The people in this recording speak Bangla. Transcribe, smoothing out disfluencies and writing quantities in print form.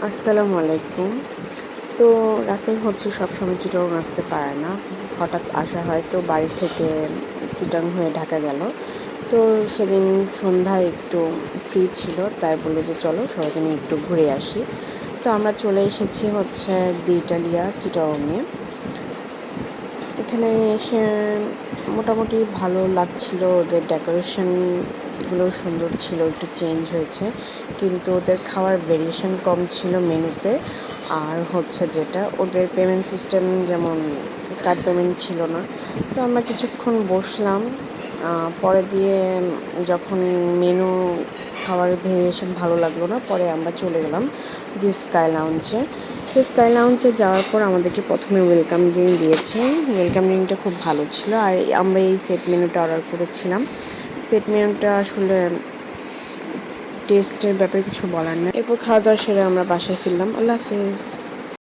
আসসালামু আলাইকুম। তো রাসেল হচ্ছে সবসময় চিটং আসতে পারে না। হঠাৎ আসা হয়, তো বাড়ি থেকে চিটং হয়ে ঢাকা গেল। তো সেদিন সন্ধ্যায় একটু ফ্রি ছিল, তাই বললো যে চলো সবাইকে নিয়ে একটু ঘুরে আসি। তো আমরা চলে এসেছি হচ্ছে দি ইটালিয়া চিটংয়ে। এখানে এসে মোটামুটি ভালো লাগছিল, ওদের ডেকোরেশনগুলো সুন্দর ছিল, একটু চেঞ্জ হয়েছে, কিন্তু ওদের খাওয়ার ভেরিয়েশন কম ছিল মেনুতে। আর হচ্ছে যেটা ওদের পেমেন্ট সিস্টেম, যেমন কার্ড পেমেন্ট ছিল না। তো আমরা কিছুক্ষণ বসলাম, পরে দিয়ে যখন মেনু খাওয়ার ভেরিয়েশন ভালো লাগলো না, পরে আমরা চলে গেলাম যে স্কাই লাউঞ্জে। তো স্কাই লাউঞ্জে যাওয়ার পর আমাদেরকে প্রথমে ওয়েলকাম ড্রিঙ্ক দিয়েছে। ওয়েলকাম ড্রিঙ্কটা খুব ভালো ছিল। আর আমরা এই সেট মেনুটা অর্ডার করেছিলাম। সেট মেনুটা আসলে টেস্টের ব্যাপারে কিছু বলার নেই। এরপর খাওয়া দাওয়া সেরে আমরা বাসায় ফিরলাম। আল্লাহ হাফেজ।